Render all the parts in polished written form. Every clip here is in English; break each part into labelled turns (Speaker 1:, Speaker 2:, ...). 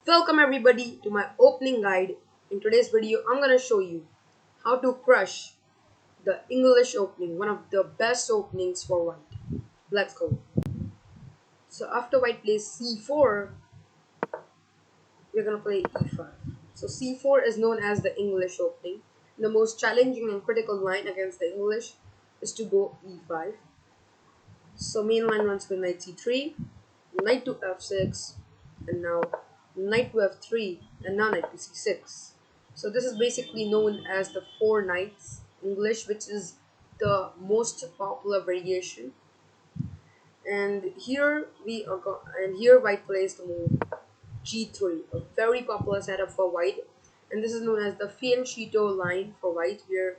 Speaker 1: Welcome everybody to my opening guide. In today's video, I'm gonna show you how to crush the English opening, one of the best openings for white. Let's go. So after white plays c4, we're gonna play e5. So c4 is known as the English opening. The most challenging and critical line against the English is to go e5. So main line runs with knight c3, knight to f6, and now knight to f3, and now knight to c6. So this is basically known as the four knights English, which is the most popular variation. And here here white plays the move g3, a very popular setup for white, and this is known as the fianchetto line for white, where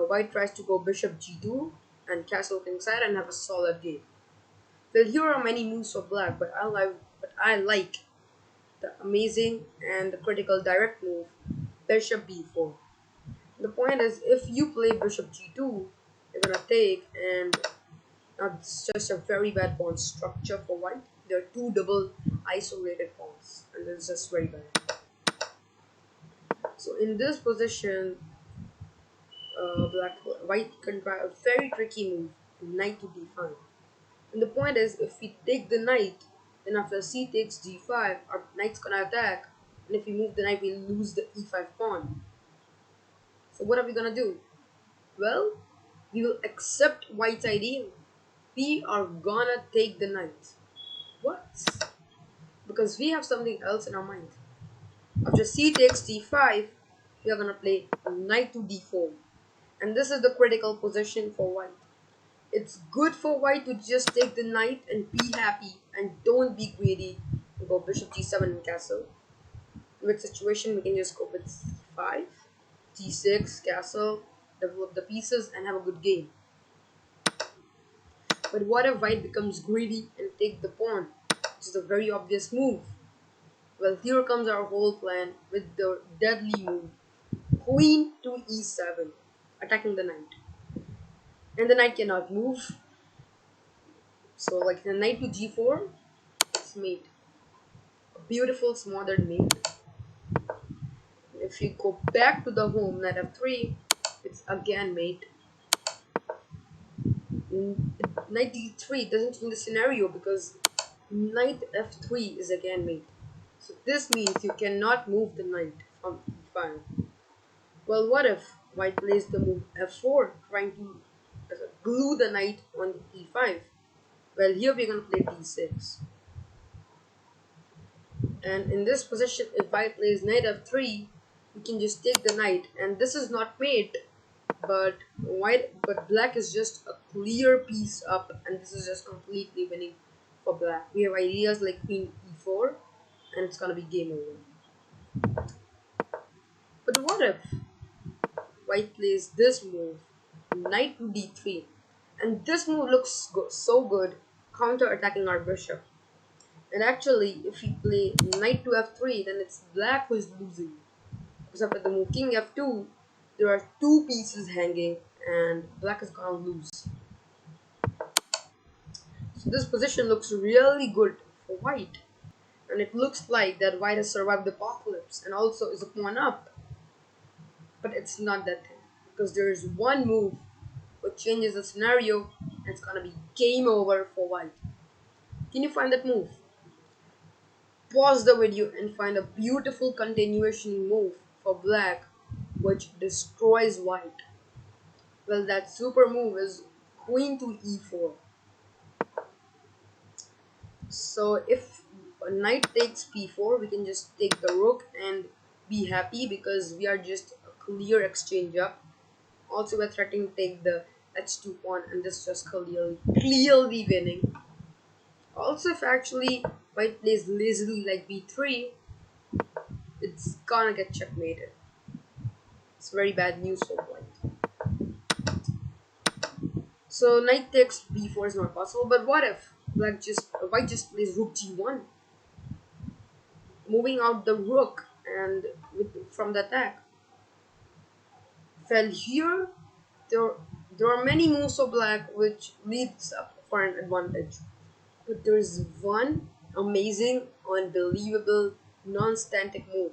Speaker 1: white tries to go bishop g2 and castle kingside and have a solid game. Well, here are many moves for black, but I like the amazing and the critical direct move, bishop b4. The point is, if you play bishop g2, you're gonna take, and it's just a very bad pawn structure for white. There are two double isolated pawns, and it's just very bad. So in this position, white can try a very tricky move, knight to d5. And the point is, if we take the knight, then after c takes g5, our knight's gonna attack, and if we move the knight, we lose the e5 pawn. So what are we gonna do? Well, we will accept white's idea. We are gonna take the knight. What? Because we have something else in our mind. After c takes d5, we are gonna play knight to d4. And this is the critical position for white. It's good for white to just take the knight and be happy and don't be greedy and go bishop g7 and castle. In which situation we can just go with c5, g6, castle, develop the pieces and have a good game. But what if white becomes greedy and take the pawn, which is a very obvious move? Well, here comes our whole plan with the deadly move, queen to e7, attacking the knight. And the knight cannot move. So like the knight to g4, it's mate. A beautiful smothered mate. If you go back to the home, knight f3, it's again mate. Knight d3 doesn't change the scenario because knight f3 is again mate. So this means you cannot move the knight from e5. Well, what if white plays the move f4, trying to glue the knight on e5? Well, here we're going to play d6. And in this position, if white plays knight f3, we can just take the knight. And this is not mate, but black is just a clear piece up, and this is just completely winning for black. We have ideas like queen e4, and it's gonna be game over. But what if white plays this move, knight to d3, and this move looks so good, counter attacking our bishop. And actually, if we play knight to f3, then it's black who is losing. Because after the move king f2, there are two pieces hanging, and black is gonna lose. So this position looks really good for white, and it looks like that white has survived the apocalypse and also is a pawn up. But it's not that thing, because there is one move which changes the scenario, and it's gonna be game over for white. Can you find that move? Pause the video and find a beautiful continuation move for black which destroys white. Well, that super move is queen to e4. So if a knight takes p4, we can just take the rook and be happy because we are just a clear exchange up. Also, we're threatening to take the h2 pawn, and this just clearly winning. Also, if actually white plays lazily like b3, it's gonna get checkmated. It's very bad news for white. So knight takes b4 is not possible, but what if white just plays rook g1, moving out the rook and from the attack. Well, here there are many moves of black which leads up for an advantage, but there is one amazing, unbelievable non-static move,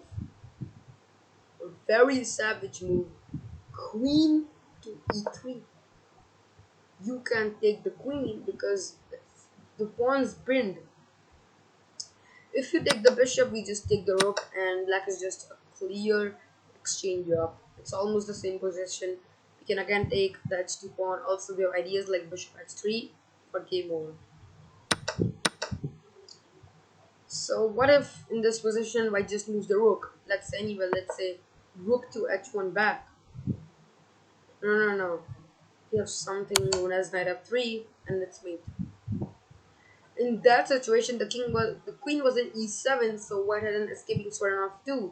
Speaker 1: a very savage move. Queen to e3. You can take the queen because the pawn's pinned. If you take the bishop, we just take the rook, and black is just a clear exchange up. It's almost the same position. We can again take the h2 pawn. Also, we have ideas like bishop h3 for game over. So what if in this position white just moves the rook? Let's say anywhere. Let's say rook to h1 back. No. We have something known as knight f3, and let's mate. In that situation, the queen was in e7, so white had an escaping square on f2.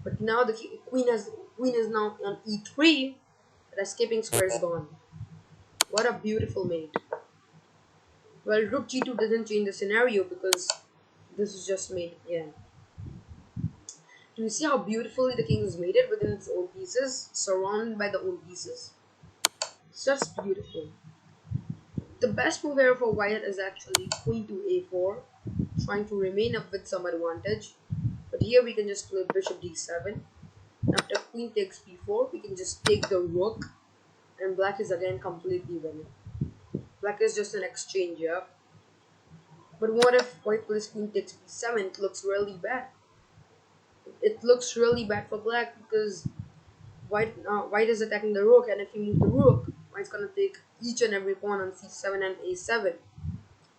Speaker 1: But now the queen is now on e3. The escaping square is gone. What a beautiful mate. Well, rook g2 doesn't change the scenario because this is just mate again. Do you see how beautifully the king is mated within its own pieces, surrounded by the own pieces? It's just beautiful. The best move here for white is actually queen to a4, trying to remain up with some advantage. But here we can just play bishop d7. After queen takes b4, we can just take the rook, and black is again completely winning. Black is just an exchange here. But what if white plays queen takes b7? It looks really bad. It looks really bad for black because white is attacking the rook, and if you move the rook, white's gonna take each and every pawn on c7 and a7,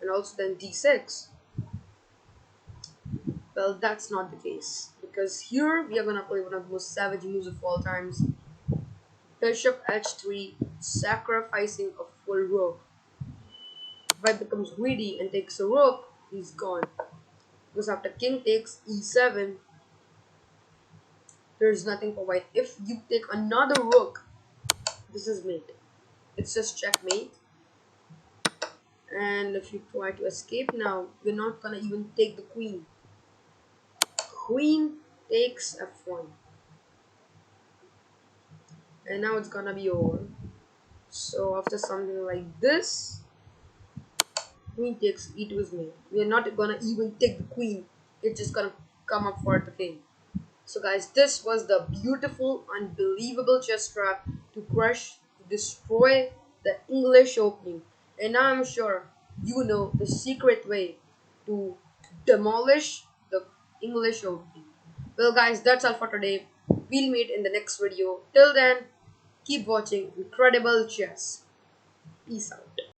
Speaker 1: and also then d6. Well, that's not the case because here we are gonna play one of the most savage moves of all times. Bishop h3, sacrificing a full rook. If white becomes greedy and takes a rook, he's gone. Because after king takes e7, there's nothing for white. If you take another rook, this is mate. It's just checkmate. And if you try to escape now, we're not gonna even take the queen. Queen takes f1. And now it's gonna be over. So after something like this, queen takes e2 is mate. We are not gonna even take the queen. It's just gonna come up for the king. So guys, this was the beautiful, unbelievable chess trap to crush, to destroy the English Opening. And now I'm sure you know the secret way to demolish the English Opening. Well guys, that's all for today. We'll meet in the next video. Till then, keep watching incredible chess. Peace out.